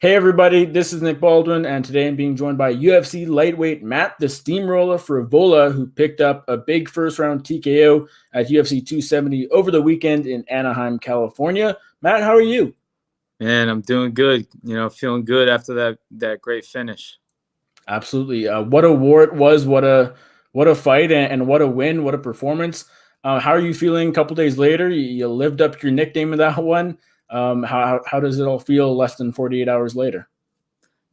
Hey everybody, this is Nick Baldwin, and today I'm being joined by UFC lightweight Matt the Steamroller Frevola, who picked up a big first-round TKO at UFC 270 over the weekend in Anaheim, California. Matt, how are you? Man, I'm doing good. Feeling good after that great finish. Absolutely. What a war it was! What a fight, and what a win! What a performance! How are you feeling a couple days later? You lived up your nickname in that one. How does it all feel less than 48 hours later?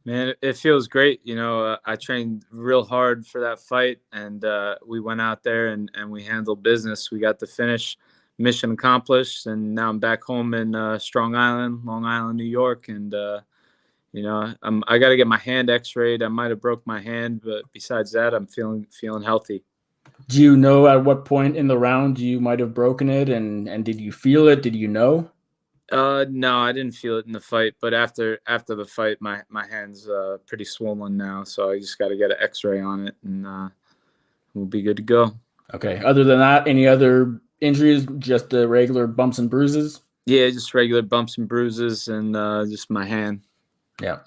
Man, it feels great. I trained real hard for that fight, and we went out there and we handled business. We got the finish, mission accomplished, and now I'm back home in Strong Island, Long Island, New York, and I got to get my hand X-rayed. I might have broke my hand, but besides that, I'm feeling healthy. Do you know at what point in the round you might have broken it, and did you feel it? Did you know? No, I didn't feel it in the fight, but after the fight, my hand's pretty swollen now, so I just got to get an X-ray on it, and we'll be good to go. Okay. Other than that, any other injuries? Just the regular bumps and bruises? Yeah, just regular bumps and bruises, and just my hand. Yeah.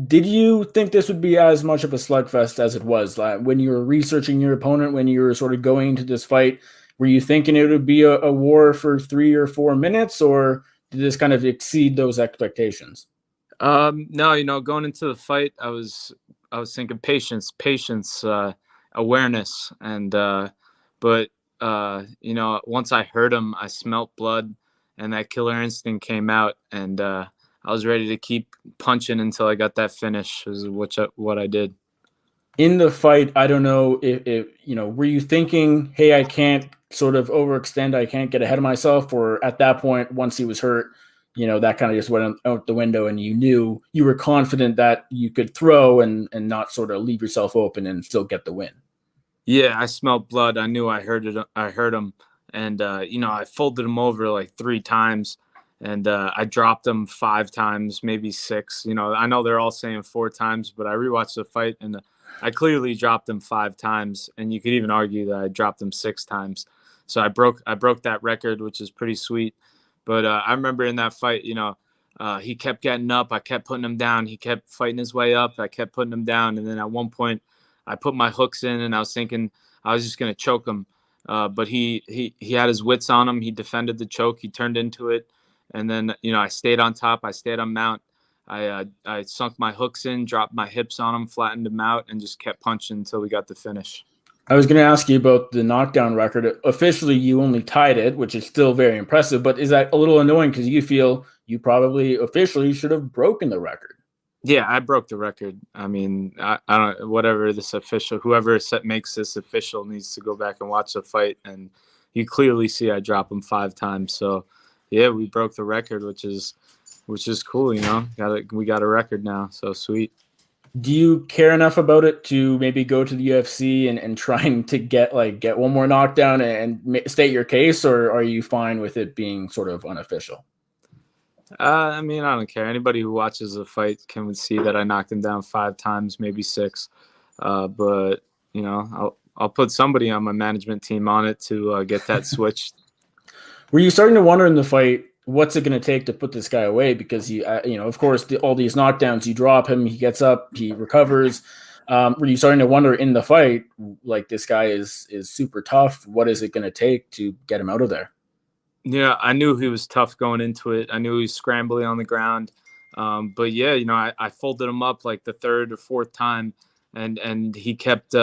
Did you think this would be as much of a slugfest as it was? Like, when you were researching your opponent, when you were sort of going into this fight, were you thinking it would be a war for 3 or 4 minutes, or did this kind of exceed those expectations? No, going into the fight, I was thinking patience, awareness, and but once I heard him, I smelt blood, and that killer instinct came out, and I was ready to keep punching until I got that finish. Is what I did. In the fight, I don't know if were you thinking, hey, I can't sort of overextend, I can't get ahead of myself, or at that point, once he was hurt, that kind of just went out the window, and you were confident that you could throw and not sort of leave yourself open and still get the win? Yeah, I smelled blood. I knew I heard it. I heard him, and I folded him over like 3 times, and I dropped him 5 times, maybe 6. I know they're all saying 4 times, but I rewatched the fight, and I clearly dropped him 5 times, and you could even argue that I dropped him 6 times. So I broke that record, which is pretty sweet. But I remember in that fight, he kept getting up. I kept putting him down. He kept fighting his way up. I kept putting him down, and then at one point, I put my hooks in, and I was thinking I was just gonna choke him. But he had his wits on him. He defended the choke. He turned into it, and then I stayed on top. I stayed on mount. I sunk my hooks in, dropped my hips on him, flattened him out, and just kept punching until we got the finish. I was going to ask you about the knockdown record. Officially, you only tied it, which is still very impressive. But is that a little annoying because you feel you probably officially should have broken the record? Yeah, I broke the record. I mean, I don't. Whatever this official, whoever makes this official, needs to go back and watch the fight, and you clearly see I dropped him 5 times. So, yeah, we broke the record, which is cool. We got a record now. So sweet. Do you care enough about it to maybe go to the UFC and trying to get one more knockdown and state your case, or are you fine with it being sort of unofficial? I mean, I don't care. Anybody who watches the fight can see that I knocked him down 5 times, maybe 6. But I'll put somebody on my management team on it to get that switched. Were you starting to wonder in the fight, what's it going to take to put this guy away? Because of course, all these knockdowns, you drop him, he gets up, he recovers. Were you starting to wonder in the fight, like, this guy is super tough? What is it going to take to get him out of there? Yeah, I knew he was tough going into it. I knew he was scrambling on the ground. But yeah, I folded him up like the 3rd or 4th time, and he kept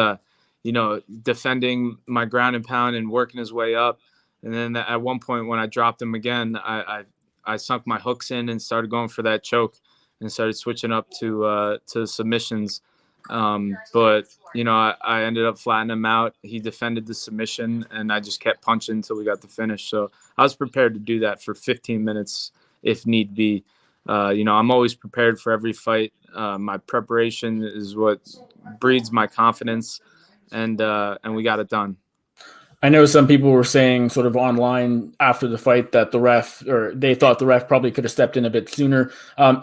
defending my ground and pound and working his way up. And then at one point when I dropped him again, I sunk my hooks in and started going for that choke and started switching up to submissions. But I ended up flattening him out. He defended the submission, and I just kept punching until we got the finish. So I was prepared to do that for 15 minutes if need be. I'm always prepared for every fight. My preparation is what breeds my confidence, and we got it done. I know some people were saying sort of online after the fight that they thought the ref probably could have stepped in a bit sooner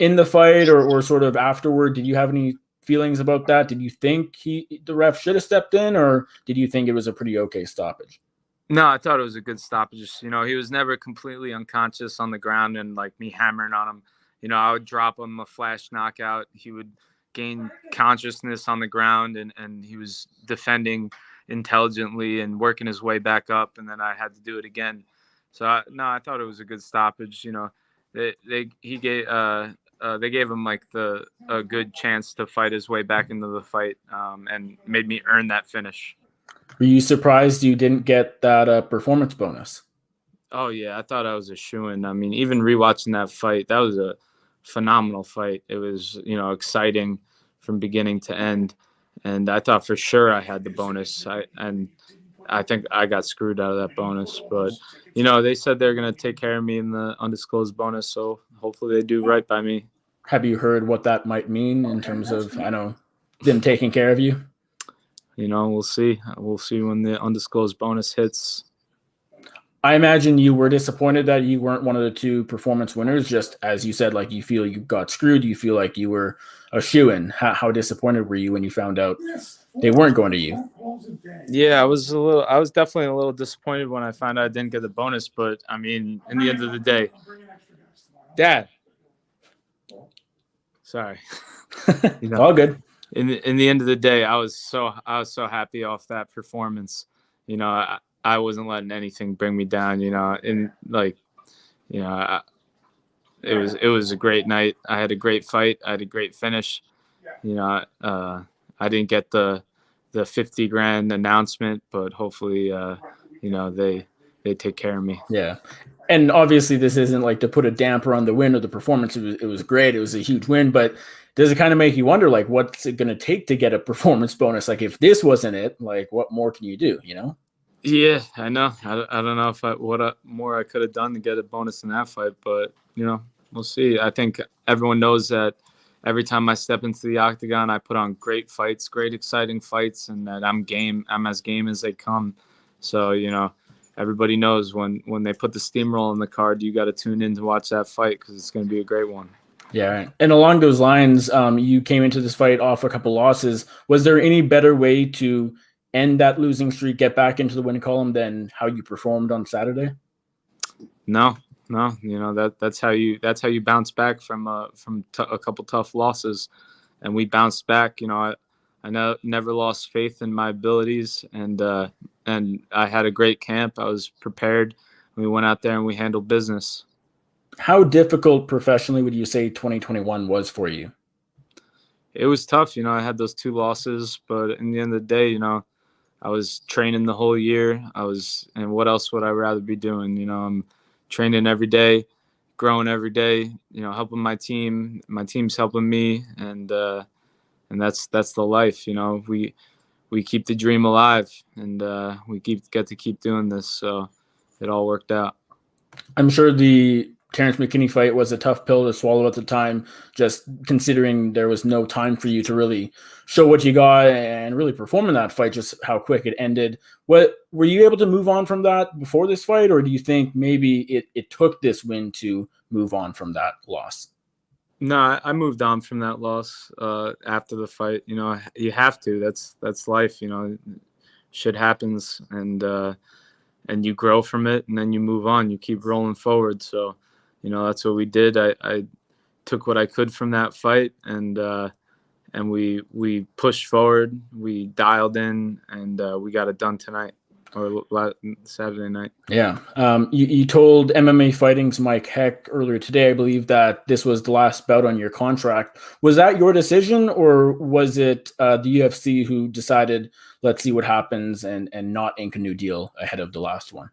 in the fight, or sort of afterward. Did you have any feelings about that? Did you think the ref should have stepped in, or did you think it was a pretty okay stoppage? No, I thought it was a good stoppage. He was never completely unconscious on the ground and like me hammering on him. I would drop him a flash knockout. He would gain consciousness on the ground, and he was defending intelligently and working his way back up, and then I had to do it again. So I thought it was a good stoppage. They gave him like a good chance to fight his way back into the fight, and made me earn that finish. Were you surprised you didn't get that performance bonus? Oh yeah, I thought I was a shoo-in. I mean, even rewatching that fight, that was a phenomenal fight. It was, exciting from beginning to end, and I thought for sure I had the bonus. I think I got screwed out of that bonus, but they said they're gonna take care of me in the undisclosed bonus, so hopefully they do right by me. Have you heard what that might mean in terms of, them taking care of you? We'll see. We'll see when the undisclosed bonus hits. I imagine you were disappointed that you weren't one of the 2 performance winners, just as you said, like you feel you got screwed. You feel like you were a shoo-in. How disappointed were you when you found out they weren't going to you? Yeah, I was definitely a little disappointed when I found out I didn't get the bonus, but I mean, in the end of the day, Dad, sorry. All good. In the end of the day, I was so happy off that performance. I wasn't letting anything bring me down. It was a great night. I had a great fight. I had a great finish. I didn't get the 50 grand announcement, but hopefully, they take care of me. Yeah. And obviously this isn't like to put a damper on the win or the performance. It was great. It was a huge win, but does it kind of make you wonder, like, what's it going to take to get a performance bonus? Like, if this wasn't it, like, what more can you do, Yeah, I know. I don't know if what more I could have done to get a bonus in that fight, but, we'll see. I think everyone knows that every time I step into the octagon, I put on great fights, great exciting fights, and that I'm game. I'm as game as they come. So, everybody knows when they put the steamroll on the card, you got to tune in to watch that fight because it's going to be a great one. Yeah. And along those lines, you came into this fight off a couple losses. Was there any better way to end that losing streak, get back into the win column than how you performed on Saturday? No. That's how you bounce back from a couple tough losses, and we bounced back. I never lost faith in my abilities, and I had a great camp. I was prepared. We went out there and we handled business. How difficult professionally would you say 2021 was for you? It was tough. I had those 2 losses, but in the end of the day, I was training the whole year. And what else would I rather be doing? I'm training every day, growing every day, helping my team. My team's helping me, and that's the life. We keep the dream alive, and we get to keep doing this. So it all worked out. I'm sure the Terrence McKinney fight was a tough pill to swallow at the time, just considering there was no time for you to really show what you got and really perform in that fight, just how quick it ended. What were you able to move on from that before this fight, or do you think maybe it took this win to move on from that loss? No, I moved on from that loss after the fight. You have to. That's life. Shit happens, and you grow from it, and then you move on. You keep rolling forward. So, that's what we did. I took what I could from that fight, and we pushed forward. We dialed in, and we got it done tonight or Saturday night. Yeah. You told MMA Fighting's Mike Heck earlier today, I believe, that this was the last bout on your contract. Was that your decision, or was it the UFC who decided, let's see what happens, and not ink a new deal ahead of the last one?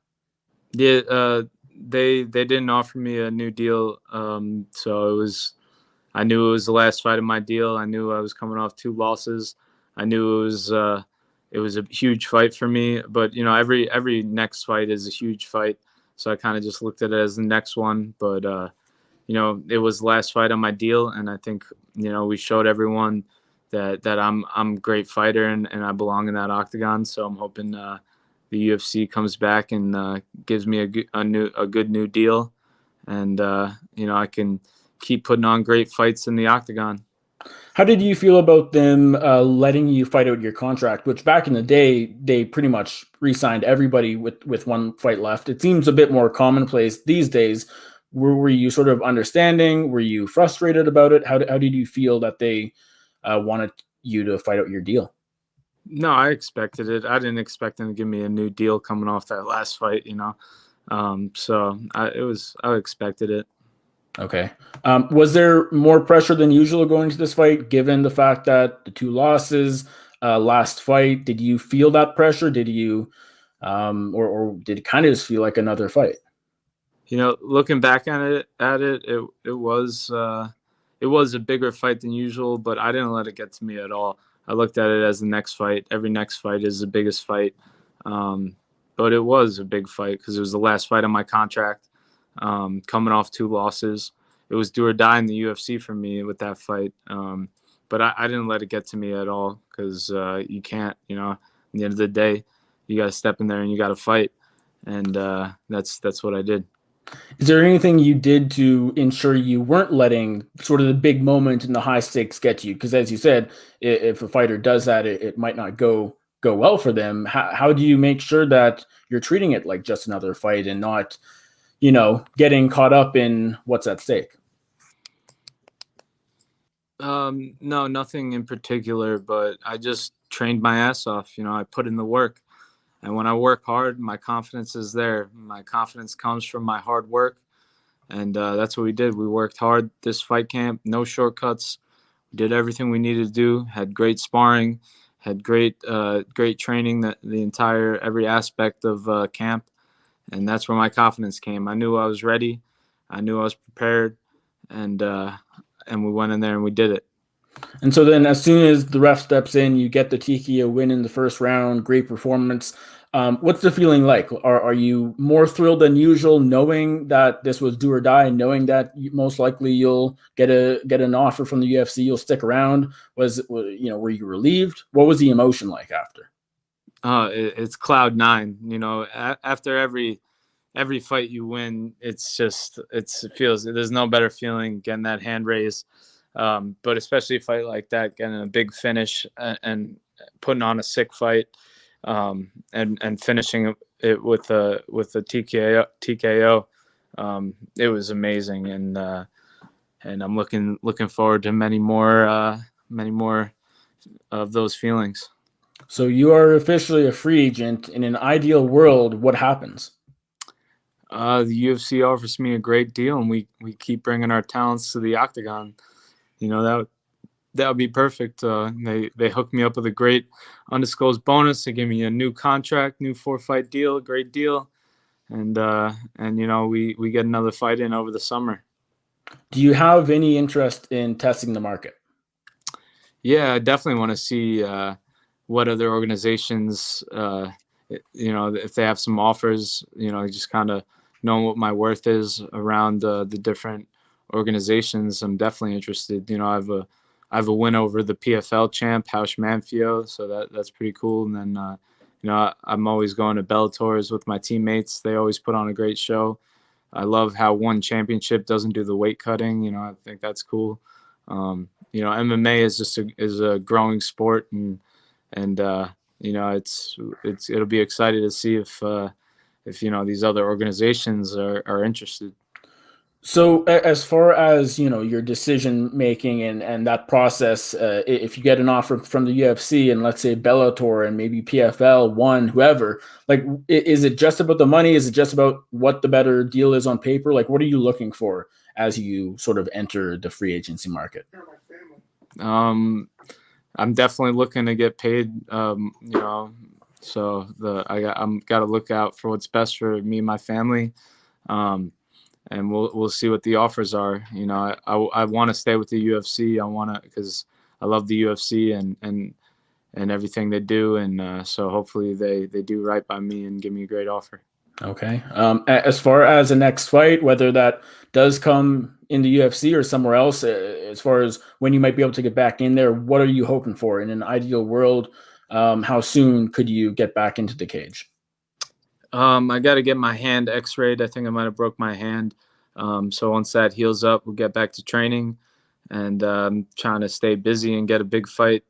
Yeah, they didn't offer me a new deal, so I knew it was the last fight of my deal. I knew I was coming off 2 losses. I knew it was a huge fight for me, but every next fight is a huge fight, so I kind of just looked at it as the next one. But it was the last fight on my deal, and I think we showed everyone that I'm a great fighter and I belong in that octagon. So I'm hoping the UFC comes back and gives me a good new deal, and I can keep putting on great fights in the octagon. How did you feel about them letting you fight out your contract, which back in the day, they pretty much re-signed everybody with one fight left? It seems a bit more commonplace these days, were you sort of understanding? Were you frustrated about it? How did you feel that they wanted you to fight out your deal? No, I expected it. I didn't expect them to give me a new deal coming off that last fight, you know. I expected it. Okay. Was there more pressure than usual going to this fight, given the fact that the two losses last fight? Did you feel that pressure? Did you, or did it kind of just feel like another fight? You know, looking back it was a bigger fight than usual, but I didn't let it get to me at all. I looked at it as the next fight. Every next fight is the biggest fight, um, but it was a big fight because it was the last fight on my contract. Coming off two losses, it was do or die in the UFC for me with that fight. But I didn't let it get to me at all because you can't. You know, at the end of the day, you got to step in there and you got to fight, and that's what I did. Is there anything you did to ensure you weren't letting sort of the big moment and the high stakes get to you? Because as you said, if a fighter does that, it might not go well for them. How do you make sure that you're treating it like just another fight and not, getting caught up in what's at stake? No, nothing in particular, but I just trained my ass off. You know, I put in the work. And when I work hard, my confidence is there. My confidence comes from my hard work. And that's what we did. We worked hard this fight camp, no shortcuts. Did everything we needed to do, had great sparring, had great training, that the entire every aspect of camp. And that's where my confidence came. I knew I was ready. I knew I was prepared. And, uh, and we went in there and we did it. And so then, as soon as the ref steps in, you get the TKO win in the first round. Great performance. What's the feeling like? Are you more thrilled than usual, knowing that this was do or die, knowing that most likely you'll get an offer from the UFC, you'll stick around? Were you relieved? What was the emotion like after? It's cloud nine. You know, after every fight you win, it feels there's no better feeling getting that hand raised. But especially a fight like that, getting a big finish and putting on a sick fight, and finishing it with a TKO. It was amazing, and I'm looking forward to many more of those feelings. So you are officially a free agent. In an ideal world, what happens? The UFC offers me a great deal, and we keep bringing our talents to the octagon. You know, that would be perfect. They hooked me up with a great undisclosed bonus. They gave me a new contract, new 4-fight deal, a great deal, and we get another fight in over the summer. Do you have any interest in testing the market? Yeah, I definitely want to see what other organizations, if they have some offers. You know, just kind of knowing what my worth is around the different organizations. I'm definitely interested. You know, I have a win over the PFL champ, House Manfio, so that's pretty cool. And then I'm always going to Bellators with my teammates. They always put on a great show. I love how one championship doesn't do the weight cutting. You know, I think that's cool. MMA is a growing sport, and it'll be exciting to see if these other organizations are interested. So as far as your decision making and that process, if you get an offer from the UFC and let's say Bellator and maybe PFL, one whoever, like is it just about the money? Is it just about what the better deal is on paper? Like what are you looking for as you sort of enter the free agency market? I'm definitely looking to get paid. So I'm got to look out for what's best for me and my family. And we'll see what the offers are. You know, I want to stay with the UFC. I want to because I love the UFC and everything they do, and so hopefully they do right by me and give me a great offer. Okay. As far as the next fight, whether that does come in the UFC or somewhere else, as far as when you might be able to get back in there, what are you hoping for in an ideal world? How soon could you get back into the cage? I got to get my hand X-rayed. I think I might have broke my hand. So once that heals up, we'll get back to training, and trying to stay busy and get a big fight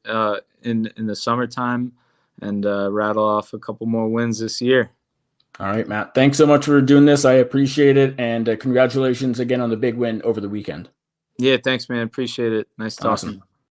in the summertime, and rattle off a couple more wins this year. All right, Matt. Thanks so much for doing this. I appreciate it. And congratulations again on the big win over the weekend. Yeah, thanks, man. Appreciate it. Nice talking. Awesome.